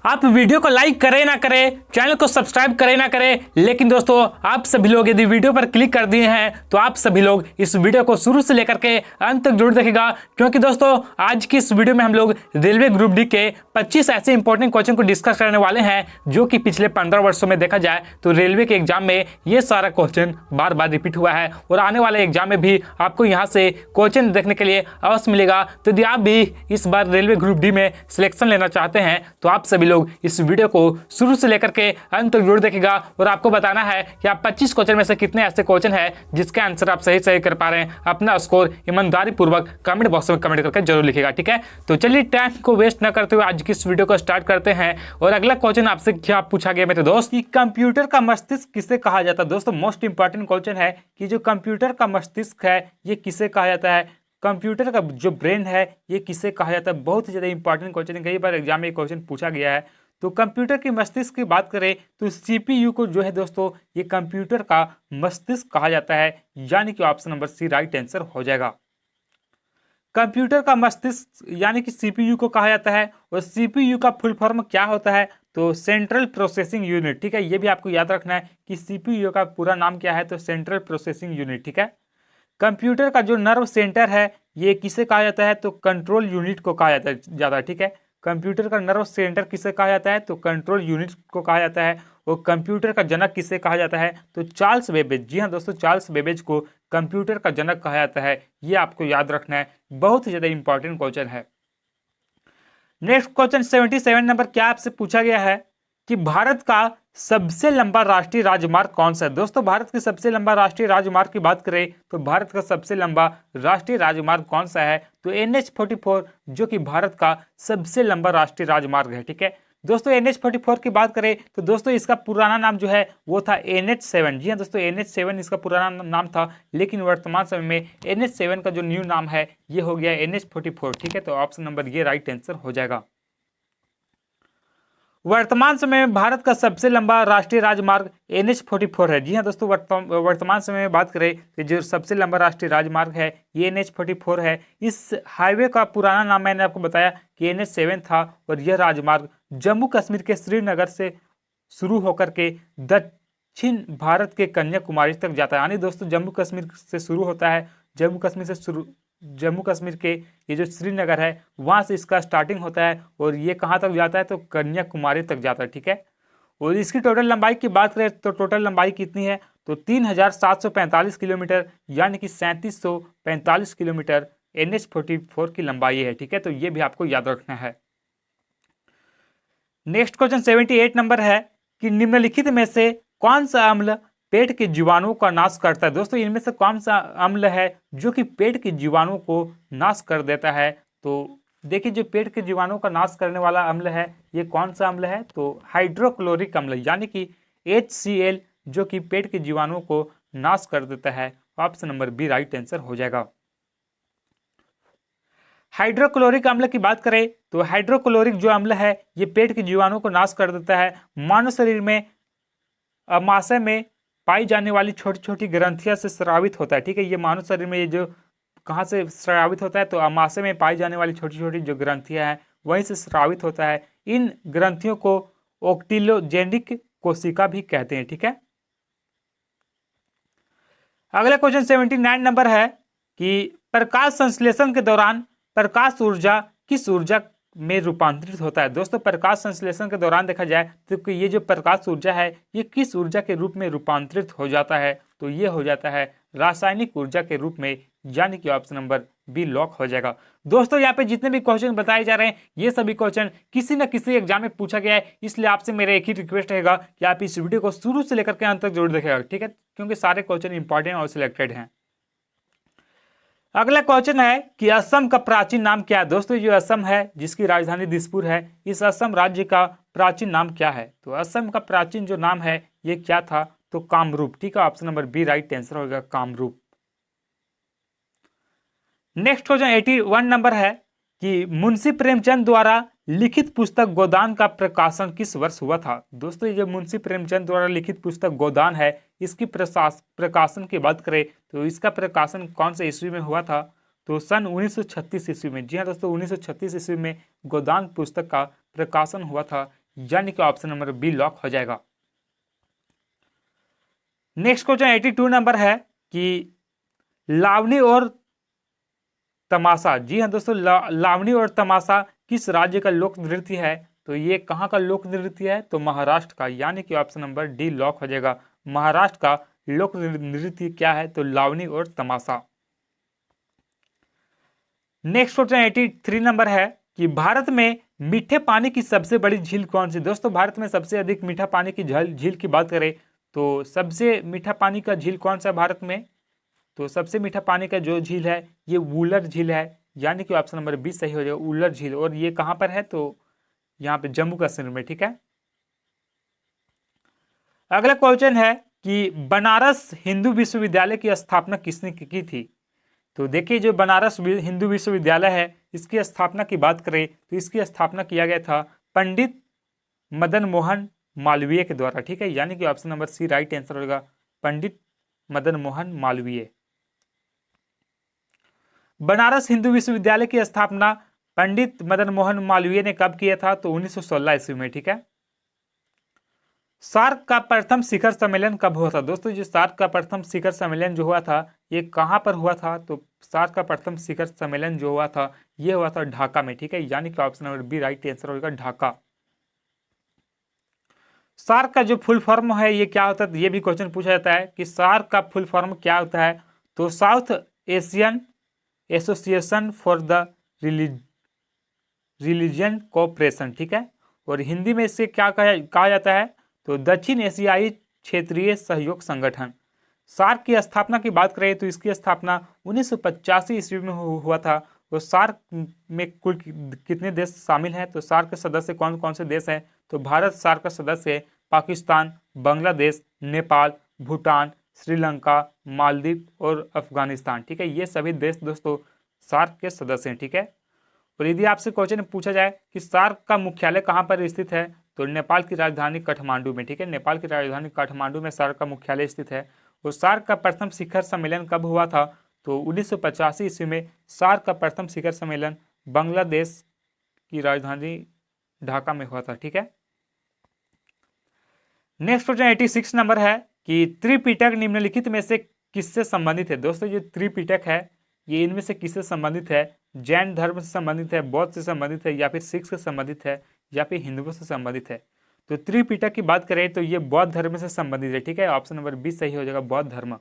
आप वीडियो को लाइक करें ना करें, चैनल को सब्सक्राइब करें ना करें, लेकिन दोस्तों आप सभी लोग यदि वीडियो पर क्लिक कर दिए हैं तो आप सभी लोग इस वीडियो को शुरू से लेकर के अंत तक जरूर देखेगा, क्योंकि दोस्तों आज की इस वीडियो में हम लोग रेलवे ग्रुप डी के 25 ऐसे इंपॉर्टेंट क्वेश्चन को डिस्कस करने वाले हैं जो कि पिछले 15 वर्षों में देखा जाए तो रेलवे के एग्जाम में ये सारा क्वेश्चन बार बार रिपीट हुआ है और आने वाले एग्जाम में भी आपको यहाँ से क्वेश्चन देखने के लिए अवश्य मिलेगा। तो यदि आप भी इस बार रेलवे ग्रुप डी में सिलेक्शन लेना चाहते हैं तो आप सभी लोग इस वीडियो को शुरू से लेकर के अंत तक जरूर देखेगा और आपको बताना है कि आप 25 क्वेश्चन में से कितने ऐसे क्वेश्चन है जिसके आंसर आप सही सही कर पा रहे हैं। अपना स्कोर ईमानदारी पूर्वक कमेंट बॉक्स में कमेंट करके जरूर लिखेगा, ठीक है। तो चलिए टाइम को वेस्ट न करते हुए आज की इस वीडियो को स्टार्ट करते हैं। और अगला क्वेश्चन आपसे क्या पूछा गया मेरे दोस्त कि कंप्यूटर का मस्तिष्क किसे कहा जाता है। दोस्तों मोस्ट इंपॉर्टेंट क्वेश्चन है कि जो कंप्यूटर का मस्तिष्क है ये किसे कहा जाता है, कंप्यूटर का जो ब्रेन है ये किसे कहा जाता है। बहुत ही ज्यादा इंपॉर्टेंट क्वेश्चन है, कई बार एग्जाम में क्वेश्चन पूछा गया है। तो कंप्यूटर के मस्तिष्क की बात करें तो सीपीयू को जो है दोस्तों ये कंप्यूटर का मस्तिष्क कहा जाता है, यानी कि option number C right answer हो जाएगा। कंप्यूटर का मस्तिष्क यानी कि सीपीयू को कहा जाता है और सीपीयू का फुल फॉर्म क्या होता है तो सेंट्रल प्रोसेसिंग यूनिट, ठीक है। ये भी आपको याद रखना है कि सीपीयू का पूरा नाम क्या है तो सेंट्रल प्रोसेसिंग यूनिट, ठीक है। कंप्यूटर का जो नर्व सेंटर है ये किसे कहा जाता है तो कंट्रोल यूनिट को कहा जाता है, ठीक है। कंप्यूटर का नर्व सेंटर किसे कहा जाता है तो कंट्रोल यूनिट को कहा जाता है। और कंप्यूटर का जनक किसे कहा जाता है तो चार्ल्स बेबेज। जी हाँ दोस्तों, चार्ल्स बेबेज को कंप्यूटर का जनक कहा जाता है, ये आपको याद रखना है, बहुत ही ज्यादा इंपॉर्टेंट क्वेश्चन है। नेक्स्ट क्वेश्चन 77 नंबर क्या आपसे पूछा गया है कि भारत का सबसे लंबा राष्ट्रीय राजमार्ग कौन सा है। दोस्तों भारत के सबसे लंबा राष्ट्रीय राजमार्ग की बात करें तो भारत का सबसे लंबा राष्ट्रीय राजमार्ग कौन सा है तो NH44 जो कि भारत का सबसे लंबा राष्ट्रीय राजमार्ग है, ठीक है। दोस्तों NH44 की बात करें तो दोस्तों इसका पुराना नाम जो है वो था NH7। जी हाँ दोस्तों, NH7 इसका पुराना नाम था, लेकिन वर्तमान समय में NH7 का जो न्यू नाम है ये हो गया NH44, ठीक है। तो ऑप्शन नंबर ये राइट आंसर हो जाएगा। वर्तमान समय में भारत का सबसे लंबा राष्ट्रीय राजमार्ग NH44 है। जी हाँ दोस्तों, वर्तमान समय में बात करें तो जो सबसे लंबा राष्ट्रीय राजमार्ग है ये NH44 है। इस हाईवे का पुराना नाम मैंने आपको बताया कि NH7 था और यह राजमार्ग जम्मू कश्मीर के श्रीनगर से शुरू होकर के दक्षिण भारत के कन्याकुमारी तक जाता है। यानी दोस्तों जम्मू कश्मीर से शुरू होता है, जम्मू कश्मीर के ये जो श्रीनगर है वहां से इसका स्टार्टिंग होता है और ये कहाँ तक जाता है तो कन्याकुमारी तक जाता है, ठीक है। और इसकी टोटल लंबाई की बात करें तो टोटल लंबाई कितनी है तो 3745 किलोमीटर, यानी कि 3745 किलोमीटर NH44 की लंबाई है, ठीक है। तो ये भी आपको याद रखना है। नेक्स्ट क्वेश्चन 78 नंबर है कि निम्नलिखित में से कौन सा अम्ल पेट के जीवाणुओं का नाश करता है। दोस्तों इनमें से कौन सा अम्ल है जो कि पेट के जीवाणुओं को नाश कर देता है। तो देखिए जो पेट के जीवाणुओं का नाश करने वाला अम्ल है ये कौन सा अम्ल है तो हाइड्रोक्लोरिक अम्ल, यानी कि HCl जो कि पेट के जीवाणुओं को नाश कर देता है। Option number B right answer हो जाएगा। हाइड्रोक्लोरिक अम्ल की बात करें तो हाइड्रोक्लोरिक जो अम्ल है ये पेट के जीवाणुओं को नाश कर देता है। मानव शरीर में अमाशय में पाई जाने वाली छोटी छोटी ग्रंथियां से स्रावित होता है, ठीक है। ये मानव शरीर में ये जो कहाँ से स्रावित होता है तो अमाशय में पाई जाने वाली छोटी छोटी जो ग्रंथियां हैं वहीं से स्रावित होता है। इन ग्रंथियों को ओक्टिलोजेनिक कोशिका भी कहते हैं, ठीक है। अगला क्वेश्चन 79 नंबर है कि प्रकाश संश्लेषण के दौरान प्रकाश ऊर्जा किस ऊर्जा में रूपांतरित होता है। दोस्तों प्रकाश संश्लेषण के दौरान देखा जाए तो ये जो प्रकाश ऊर्जा है ये किस ऊर्जा के रूप में रूपांतरित हो जाता है तो ये हो जाता है रासायनिक ऊर्जा के रूप में, यानी कि ऑप्शन नंबर बी लॉक हो जाएगा। दोस्तों यहाँ पे जितने भी क्वेश्चन बताए जा रहे हैं ये सभी क्वेश्चन किसी न किसी एग्जाम में पूछा गया है, इसलिए आपसे मेरा एक ही रिक्वेस्ट रहेगा कि आप इस वीडियो को शुरू से लेकर के अंत तक जरूर देखेगा, ठीक है, क्योंकि सारे क्वेश्चन इंपॉर्टेंट और सिलेक्टेड हैं। अगला क्वेश्चन है कि असम का प्राचीन नाम क्या है। दोस्तों जो असम है जिसकी राजधानी दिसपुर है, इस असम राज्य का प्राचीन नाम क्या है तो असम का प्राचीन जो नाम है ये क्या था तो कामरूप, ठीक है। Option number B right answer होगा कामरूप। नेक्स्ट क्वेश्चन 81 नंबर है कि मुंशी प्रेमचंद द्वारा लिखित पुस्तक गोदान का प्रकाशन किस वर्ष हुआ था। दोस्तों ये जो मुंशी प्रेमचंद द्वारा लिखित पुस्तक गोदान है इसकी प्रकाशन की बात करें तो इसका प्रकाशन कौन से ईस्वी में हुआ था तो सन 1936 ईस्वी में। जी हाँ दोस्तों 1936 ईस्वी में गोदान पुस्तक का प्रकाशन हुआ था, यानी कि ऑप्शन नंबर बी लॉक हो जाएगा। नेक्स्ट क्वेश्चन 82 नंबर है कि लावनी और तमाशा, जी हाँ दोस्तों, लावनी और तमाशा किस राज्य का लोक नृत्य है? तो ये कहाँ का लोक नृत्य है? तो महाराष्ट्र का, यानी कि ऑप्शन नंबर डी लॉक हो जाएगा। महाराष्ट्र का लोक नृत्य क्या है? तो लावनी और तमाशा। नेक्स्ट क्वेश्चन 83 नंबर है कि भारत में मीठे पानी की सबसे बड़ी झील कौन सी? दोस्तों भारत में सबसे अधिक मीठा पानी की झील की बात करें तो सबसे मीठा पानी का झील कौन सा है भारत में? तो सबसे मीठा पानी का जो झील है ये वुलर झील है, यानी कि ऑप्शन नंबर 20 सही हो जाएगा, वुलर झील। और ये कहाँ पर है? तो यहाँ पे जम्मू कश्मीर में, ठीक है। अगला क्वेश्चन है कि बनारस हिंदू विश्वविद्यालय की स्थापना किसने की थी? तो देखिए जो बनारस हिंदू विश्वविद्यालय है इसकी स्थापना की बात करें तो इसकी स्थापना किया गया था पंडित मदन मोहन मालवीय के द्वारा, ठीक है, यानी कि option number C right answer होगा, पंडित मदन मोहन मालवीय। बनारस हिंदू विश्वविद्यालय की स्थापना पंडित मदन मोहन मालवीय ने कब किया था? तो 1916 ईस्वी में, ठीक है। सार्क का प्रथम शिखर सम्मेलन कब हुआ था? दोस्तों जो सार्क का प्रथम शिखर सम्मेलन जो हुआ था ये कहां पर हुआ था? तो सार्क का प्रथम शिखर सम्मेलन जो हुआ था ये हुआ था ढाका में, ठीक है, यानी कि option number B right answer होगा, ढाका। सार्क का जो फुल फॉर्म है ये क्या होता है? ये भी क्वेश्चन पूछा जाता है कि सार्क का फुल फॉर्म क्या होता है? तो south Asian association for the religion cooperation, ठीक है। और हिंदी में इसे क्या कहा जाता है? तो दक्षिण एशियाई क्षेत्रीय सहयोग संगठन। सार्क की स्थापना की बात करें तो इसकी स्थापना 1985 ईस्वी में हुआ था। और सार्क में कुल कितने देश शामिल हैं? तो सार्क के सदस्य कौन कौन से देश हैं? तो भारत सार्क का सदस्य है, पाकिस्तान, बांग्लादेश, नेपाल, भूटान, श्रीलंका, मालदीव और अफगानिस्तान, ठीक है। ये सभी देश दोस्तों सार्क के सदस्य हैं, ठीक है। और यदि आपसे क्वेश्चन पूछा जाए कि सार्क का मुख्यालय कहाँ पर स्थित है? तो नेपाल की राजधानी काठमांडू में, ठीक है, नेपाल की राजधानी काठमांडू में सार्क का मुख्यालय स्थित है। और सार्क का प्रथम शिखर सम्मेलन कब हुआ था? तो 1985 ईस्वी में सार्क का प्रथम शिखर सम्मेलन बांग्लादेश की राजधानी ढाका में हुआ था, ठीक है। नेक्स्ट क्वेश्चन 86 नंबर है कि त्रिपिटक निम्नलिखित में से किससे संबंधित है? दोस्तों ये त्रिपिटक है ये इनमें से किससे संबंधित है? जैन धर्म से संबंधित है, बौद्ध से संबंधित है, या फिर सिख से संबंधित है, या फिर हिंदुओं से संबंधित है? तो त्रिपिटक की बात करें तो ये बौद्ध धर्म से संबंधित है, ठीक है, ऑप्शन नंबर 20 सही हो जाएगा, बौद्ध धर्म।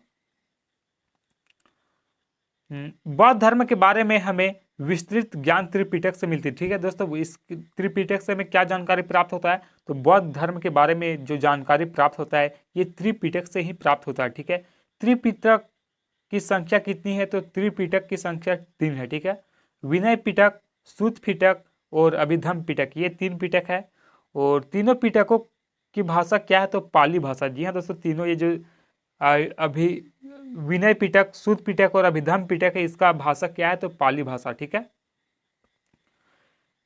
बौद्ध धर्म के बारे में हमें विस्तृत ज्ञान त्रिपिटक से मिलती है, ठीक है दोस्तों। इस त्रिपिटक से हमें क्या जानकारी प्राप्त होता है? तो बौद्ध धर्म के बारे में जो जानकारी प्राप्त होता है ये त्रिपिटक से ही प्राप्त होता है, ठीक है। त्रिपिटक की संख्या कितनी है? तो त्रिपिटक की संख्या 3 है, ठीक है। विनय पिटक, सूत पिटक और अभिधम पिटक, ये 3 पिटक है। और तीनों पिटकों की भाषा क्या है? तो पाली भाषा। जी हाँ दोस्तों, तीनों ये जो अभी विनय पिटक, सूत पिटक और अभिधम पिटक है इसका भाषा क्या है? तो पाली भाषा, ठीक है।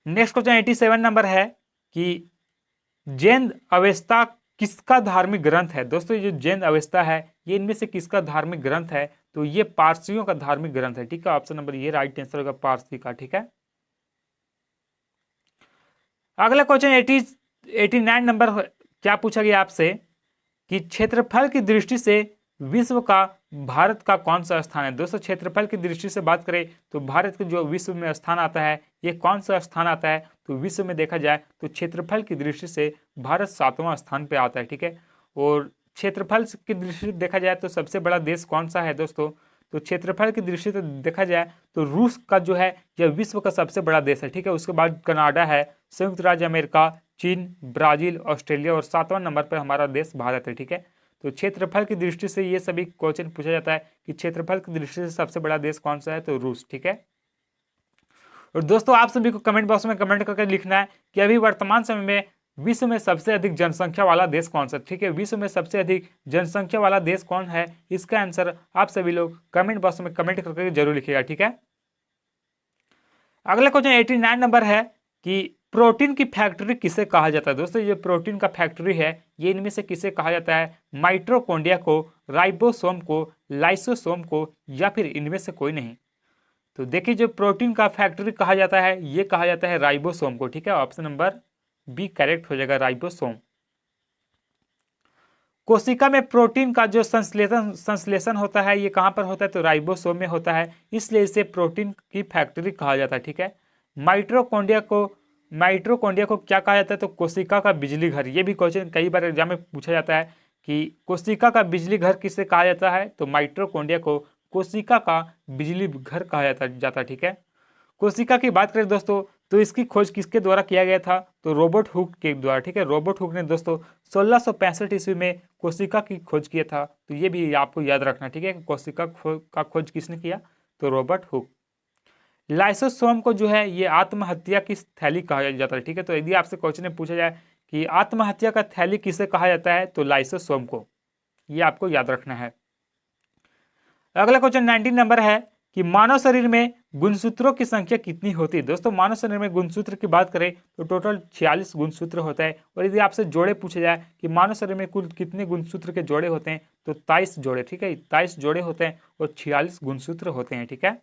नेक्स्ट क्वेश्चन 87 नंबर है कि जैन अवेस्ता किसका धार्मिक ग्रंथ है? दोस्तों ये जो जैन अवेस्ता है ये इनमें से किसका धार्मिक ग्रंथ है? तो ये पारसियों का धार्मिक ग्रंथ है, ठीक है, ऑप्शन नंबर ये राइट आंसर होगा, पारसी का, ठीक है। अगला क्वेश्चन 89 नंबर क्या पूछा गया आपसे कि क्षेत्रफल की दृष्टि से विश्व का भारत का कौन सा स्थान है? दोस्तों क्षेत्रफल की दृष्टि से बात करें तो भारत के जो विश्व में स्थान आता है ये कौन सा स्थान आता है? तो विश्व में देखा जाए तो क्षेत्रफल की दृष्टि से भारत 7वां स्थान पे आता है, ठीक है। और क्षेत्रफल की दृष्टि से देखा जाए तो सबसे बड़ा देश कौन सा है दोस्तों? तो क्षेत्रफल की दृष्टि से देखा जाए तो रूस का जो है यह विश्व का सबसे बड़ा देश है, ठीक है। उसके बाद कनाडा है, संयुक्त राज्य अमेरिका, चीन, ब्राजील, ऑस्ट्रेलिया और 7वां नंबर पर हमारा देश भारत है, ठीक है। तो क्षेत्रफल की दृष्टि से ये सभी क्वेश्चन पूछा जाता है कि क्षेत्रफल की दृष्टि से सबसे बड़ा देश कौन सा है? तो रूस, ठीक है। और दोस्तों आप सभी को कमेंट बॉक्स में कमेंट करके लिखना है कि अभी वर्तमान समय में विश्व में सबसे अधिक जनसंख्या वाला देश कौन सा, ठीक है। विश्व में सबसे अधिक जनसंख्या वाला देश कौन है? इसका आंसर आप सभी लोग कमेंट बॉक्स में कमेंट करके जरूर लिखिएगा, ठीक है। अगला क्वेश्चन 89 नंबर है कि प्रोटीन की फैक्ट्री किसे कहा जाता है? दोस्तों ये प्रोटीन का फैक्ट्री है ये इनमें से किसे कहा जाता है? माइटोकॉन्ड्रिया को, राइबोसोम को, लाइसोसोम को, या फिर इनमें से कोई नहीं? तो देखिए जो प्रोटीन का फैक्ट्री कहा जाता है ये कहा जाता है राइबोसोम को, ठीक है, ऑप्शन नंबर बी करेक्ट हो जाएगा, राइबोसोम। कोशिका में प्रोटीन का जो संश्लेषण होता है ये कहाँ पर होता है, तो राइबोसोम में होता है, इसलिए इसे प्रोटीन की फैक्ट्री कहा जाता है। ठीक है, माइटोकॉन्ड्रिया को क्या कहा जाता है, तो कोशिका का बिजली घर। ये भी क्वेश्चन कई बार एग्जाम में पूछा जाता है कि कोशिका का बिजली घर किसे कहा जाता है, तो माइटोकॉन्ड्रिया को कोशिका का बिजली घर कहा जाता है। ठीक है, कोशिका की बात करें दोस्तों तो इसकी खोज किसके द्वारा किया गया था, तो रॉबर्ट हुक के द्वारा। ठीक है, रॉबर्ट हुक ने दोस्तों 1665 ईस्वी में कोशिका की खोज किया था, तो ये भी आपको याद रखना। ठीक है, कोशिका का खोज किसने किया, तो रॉबर्ट हुक। लाइसोसोम को जो है ये आत्महत्या की थैली कहा जाता है। ठीक है, तो यदि आपसे क्वेश्चन में पूछा जाए कि आत्महत्या का थैली किसे कहा जाता है, तो लाइसोसोम को, ये आपको याद रखना है। अगला क्वेश्चन 19 नंबर है कि मानव शरीर में गुणसूत्रों की संख्या कितनी होती है। दोस्तों मानव शरीर में गुणसूत्र की बात करें तो टोटल 46 गुणसूत्र होता है। और यदि आपसे जोड़े पूछे जाए कि मानव शरीर में कुल कितने गुणसूत्र के जोड़े होते हैं, तो 23 जोड़े। ठीक है, 23 जोड़े होते हैं और 46 गुणसूत्र होते हैं। ठीक है,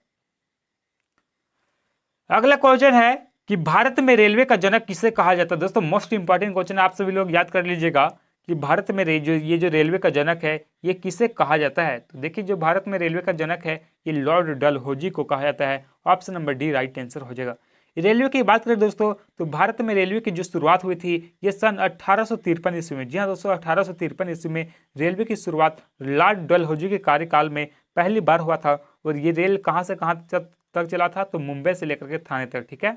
अगला क्वेश्चन है कि भारत में रेलवे का जनक किसे कहा जाता है। दोस्तों मोस्ट इंपॉर्टेंट क्वेश्चन, आप सभी लोग याद कर लीजिएगा कि भारत में जो रेलवे का जनक है ये किसे कहा जाता है। तो देखिए जो भारत में रेलवे का जनक है ये लॉर्ड डलहौजी को कहा जाता है। Option number D right answer हो जाएगा। रेलवे की बात करें दोस्तों तो भारत में रेलवे की जो शुरुआत हुई थी ये सन 1853 ईस्वी में। जी हाँ दोस्तों, 1853 ईस्वी में रेलवे की शुरुआत लॉर्ड डलहौजी के कार्यकाल में पहली बार हुआ था। और ये रेल कहाँ से कहाँ तक चला था, तो मुंबई से लेकर के थाने तक। ठीक है,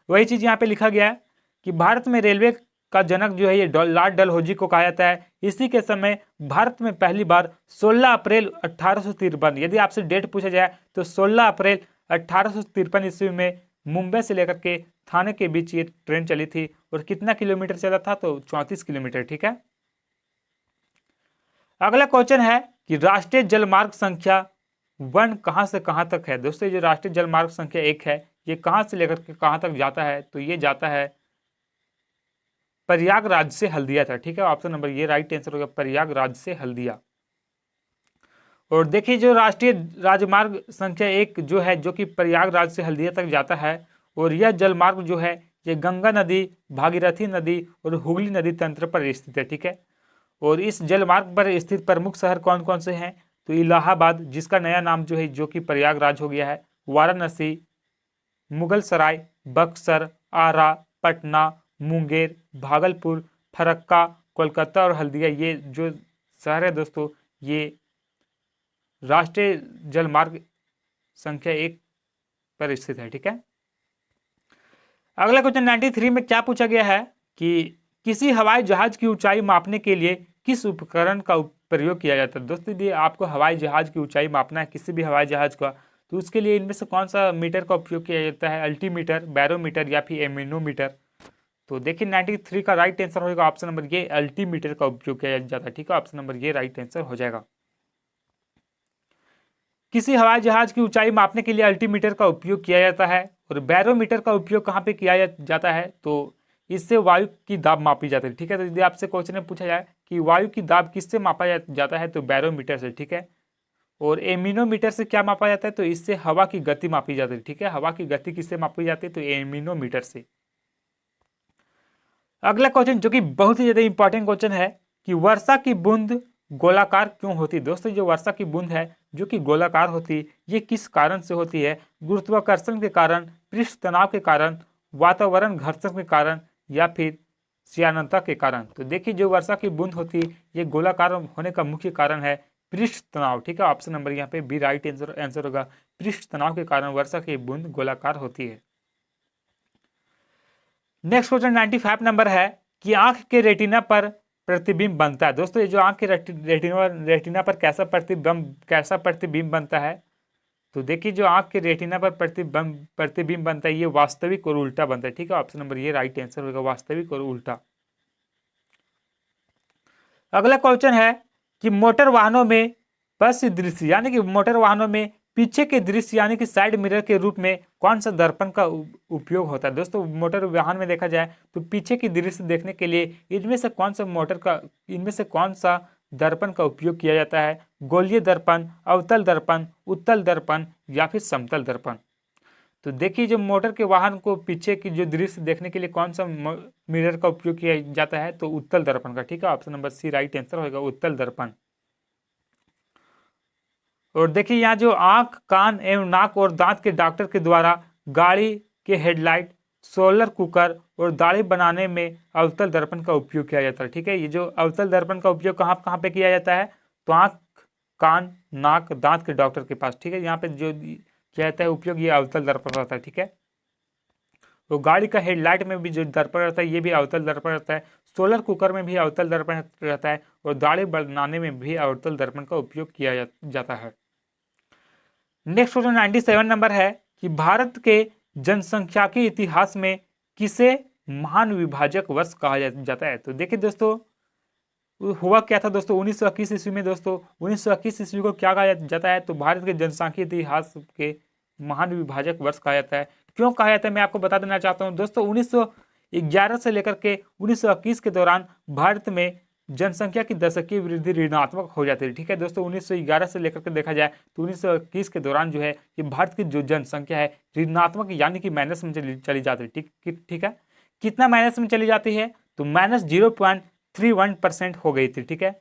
वही चीज यहाँ पे लिखा गया है कि भारत में रेलवे का जनक जो है ये लॉर्ड डलहौजी को कहा जाता है। इसी के समय भारत में पहली बार 16 अप्रैल 1853, यदि आपसे डेट पूछा जाए तो 16 अप्रैल 1853 ईस्वी में मुंबई से लेकर के थाने के बीच ये ट्रेन चली थी। और कितना किलोमीटर चला था, तो 34 किलोमीटर। ठीक है, अगला क्वेश्चन है कि राष्ट्रीय जलमार्ग संख्या 1 कहां से कहां तक है। दोस्तों जो राष्ट्रीय जलमार्ग संख्या 1 है ये कहां से लेकर के कहां तक जाता है, तो ये जाता है प्रयागराज से हल्दिया तक। ठीक है, ऑप्शन नंबर ये राइट आंसर होगा, प्रयागराज से हल्दिया। और देखिए जो राष्ट्रीय राजमार्ग संख्या 1 जो है जो कि प्रयागराज से हल्दिया तक जाता है, और यह जलमार्ग जो है ये गंगा नदी, भागीरथी नदी और हुगली नदी तंत्र पर स्थित है। ठीक है, और इस जलमार्ग पर स्थित प्रमुख शहर कौन कौन से हैं, तो इलाहाबाद जिसका नया नाम जो है जो कि प्रयागराज हो गया है, वाराणसी, मुगल सराय, बक्सर, आरा, पटना, मुंगेर, भागलपुर, फरक्का, कोलकाता और हल्दिया, ये जो शहर है दोस्तों ये राष्ट्रीय जलमार्ग संख्या 1 पर स्थित है। ठीक है, अगला क्वेश्चन 93 में क्या पूछा गया है कि किसी हवाई जहाज की ऊंचाई मापने के लिए किस उपकरण का प्रयोग किया जाता है। दोस्तों यदि आपको हवाई जहाज की ऊंचाई मापना है किसी भी हवाई जहाज का, तो उसके लिए इनमें से कौन सा मीटर का उपयोग किया जाता है, अल्टीमीटर, बैरोमीटर या फिर एमिनोमीटर। तो देखिए 93 का राइट आंसर होगा ऑप्शन नंबर ये, अल्टीमीटर का उपयोग किया जाता है। ठीक है, ऑप्शन नंबर ये राइट आंसर हो जाएगा। किसी हवाई जहाज की ऊंचाई मापने के लिए अल्टीमीटर का उपयोग किया जाता है। और बैरोमीटर का उपयोग कहाँ पे किया जाता है, तो इससे वायु की दाब मापी जाती है। ठीक है, तो यदि आपसे क्वेश्चन में पूछा जाए कि वायु की दाब किससे मापा जाता है, तो बैरोमीटर से। ठीक है, और एमिनोमीटर से क्या मापा जाता है, तो इससे हवा की गति मापी जाती है। ठीक है, हवा की गति किससे मापी जाती है, तो एमिनोमीटर से। अगला क्वेश्चन जो कि बहुत ही ज्यादा इंपॉर्टेंट क्वेश्चन है कि वर्षा की बूंद गोलाकार क्यों होती है। दोस्तों जो वर्षा की बूंद है जो कि गोलाकार होती है ये किस कारण से होती है, गुरुत्वाकर्षण के कारण, पृष्ठ तनाव के कारण, वातावरण घर्षण के कारण या फिर श्यानता के कारण। तो देखिए जो वर्षा की बूंद होती है ये गोलाकार होने का मुख्य कारण है पृष्ठ तनाव। ठीक है, ऑप्शन नंबर यहाँ पे बी राइट आंसर होगा, पृष्ठ तनाव के कारण वर्षा की बूंद गोलाकार होती है। नेक्स्ट क्वेश्चन 95 नंबर है कि आंख के रेटिना पर प्रतिबिंब बनता है। दोस्तों ये जो आंख के रेटिना पर कैसा प्रतिबिंब बनता है, तो देखिए जो आंख के रेटिना पर प्रतिबिंब बनता है ये वास्तविक और उल्टा बनता है। ठीक है, ऑप्शन नंबर ये राइट आंसर होगा, वास्तविक और उल्टा। अगला क्वेश्चन है कि मोटर वाहनों में पश्च दृश्य यानी कि मोटर वाहनों में पीछे के दृश्य यानी कि साइड मिरर के रूप में कौन सा दर्पण का उपयोग होता है। दोस्तों मोटर वाहन में देखा जाए तो पीछे की दृश्य देखने के लिए इनमें से कौन सा दर्पण का उपयोग किया जाता है, गोलीय दर्पण, अवतल दर्पण, उत्तल दर्पण या फिर समतल दर्पण। तो देखिए जो मोटर के वाहन को पीछे की जो दृश्य देखने के लिए कौन सा मिरर का उपयोग किया जाता है, तो उत्तल दर्पण का। ठीक है, option number C right answer होगा, उत्तल दर्पण। और देखिए यहाँ जो आंख, कान एवं नाक और दांत के डॉक्टर के द्वारा गाड़ी के हेडलाइट, सोलर कुकर और दाढ़ी बनाने में अवतल दर्पण का उपयोग किया जाता है। ठीक है, ये जो अवतल दर्पण का उपयोग कहाँ कहाँ पे किया जाता है, तो आंख, कान, नाक, दांत के डॉक्टर के पास। ठीक है, यहाँ पे जो किया जाता है उपयोग, ये अवतल दर्पण रहता है। ठीक है, तो गाड़ी का हेडलाइट में भी जो दर्पण रहता है ये भी अवतल दर्पण रहता है, सोलर कुकर में भी अवतल दर्पण रहता है और दाढ़ी बनाने में भी अवतल दर्पण का उपयोग किया जाता है। नेक्स्ट क्वेश्चन 97 नंबर है कि भारत के जनसंख्या के इतिहास में किसे महान विभाजक वर्ष कहा जाता है। तो देखिए दोस्तों, हुआ क्या था दोस्तों 1921 ईस्वी में। दोस्तों 1921 ईस्वी को क्या कहा जाता है, तो भारत के जनसंख्या इतिहास के महान विभाजक वर्ष कहा जाता है। क्यों कहा जाता है मैं आपको बता देना चाहता हूं दोस्तों। 1911 से लेकर के 1921 के दौरान भारत में जनसंख्या की दशकीय वृद्धि ऋणात्मक हो जाती है। ठीक है दोस्तों, 1911 से लेकर के देखा जाए तो 1921 के दौरान जो है ये भारत की जो जनसंख्या है ऋणात्मक यानी कि माइनस में चली जाती है। ठीक है, कितना माइनस में चली जाती है, तो माइनस 0.31% हो गई थी। ठीक है,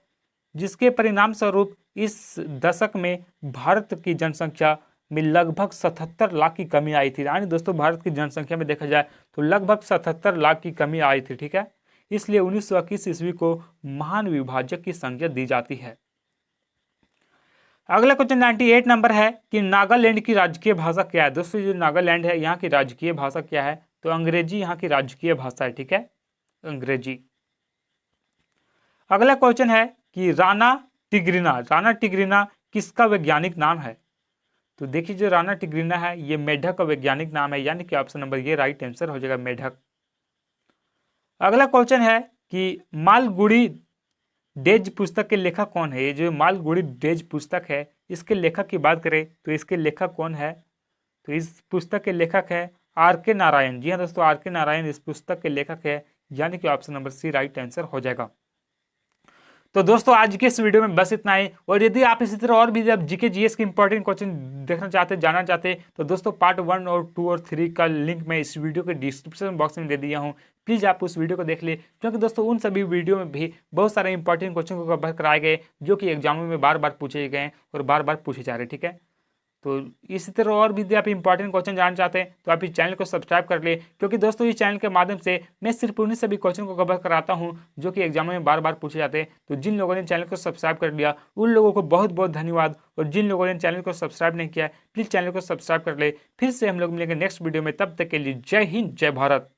जिसके परिणाम स्वरूप इस दशक में भारत की जनसंख्या में लगभग 77 लाख की कमी आई थी। यानी दोस्तों भारत की जनसंख्या में देखा जाए तो लगभग 77 लाख की कमी आई थी। ठीक है, इसलिए 1921 ईस्वी को महान विभाजक की संज्ञा दी जाती है। अगला क्वेश्चन 98 नंबर है कि नागालैंड की राजकीय भाषा क्या है। दोस्तों जो नागालैंड है यहाँ की राजकीय भाषा क्या है, तो अंग्रेजी यहाँ की राजकीय भाषा है। ठीक है, अंग्रेजी। अगला क्वेश्चन है कि राणा टिग्रिना किसका वैज्ञानिक नाम है। तो देखिए जो राणा टिग्रिना है ये मेढक का वैज्ञानिक नाम है, यानी कि ऑप्शन नंबर ये राइट आंसर हो जाएगा, मेढक। अगला क्वेश्चन है कि मालगुडी डेज पुस्तक के लेखक कौन है। ये जो मालगुडी डेज पुस्तक है इसके लेखक की बात करें तो इसके लेखक कौन है, तो इस पुस्तक के लेखक है आर.के. नारायण। जी हाँ दोस्तों, आर.के. नारायण इस पुस्तक के लेखक है, यानी कि option number C right answer हो जाएगा। तो दोस्तों आज के इस वीडियो में बस इतना ही। और यदि आप इसी तरह और भी जब जीके जीएस के इंपॉर्टेंट क्वेश्चन देखना चाहते, जानना चाहते, तो दोस्तों पार्ट 1 और 2 और 3 का लिंक मैं इस वीडियो के डिस्क्रिप्शन बॉक्स में दे दिया हूँ। प्लीज़ आप उस वीडियो को देख ले, क्योंकि दोस्तों उन सभी वीडियो में भी बहुत सारे इंपॉर्टेंट क्वेश्चन को कवर कराए गए जो कि एग्जामों में बार बार पूछे गए और बार बार पूछे जा रहे। ठीक है, तो इसी तरह और भी यदि आप इंपॉर्टेंट क्वेश्चन जानना चाहते हैं तो आप इस चैनल को सब्सक्राइब कर ले, क्योंकि दोस्तों इस चैनल के माध्यम से मैं सिर्फ उन्हीं सभी क्वेश्चन को कवर कराता हूं जो कि एग्जामों में बार बार पूछे जाते हैं। तो जिन लोगों ने चैनल को सब्सक्राइब कर लिया उन लोगों को बहुत बहुत धन्यवाद, और जिन लोगों ने चैनल को सब्सक्राइब नहीं किया प्लीज़ चैनल को सब्सक्राइब कर ले। फिर से हम लोग मिलेंगे नेक्स्ट वीडियो में, तब तक के लिए जय हिंद, जय भारत।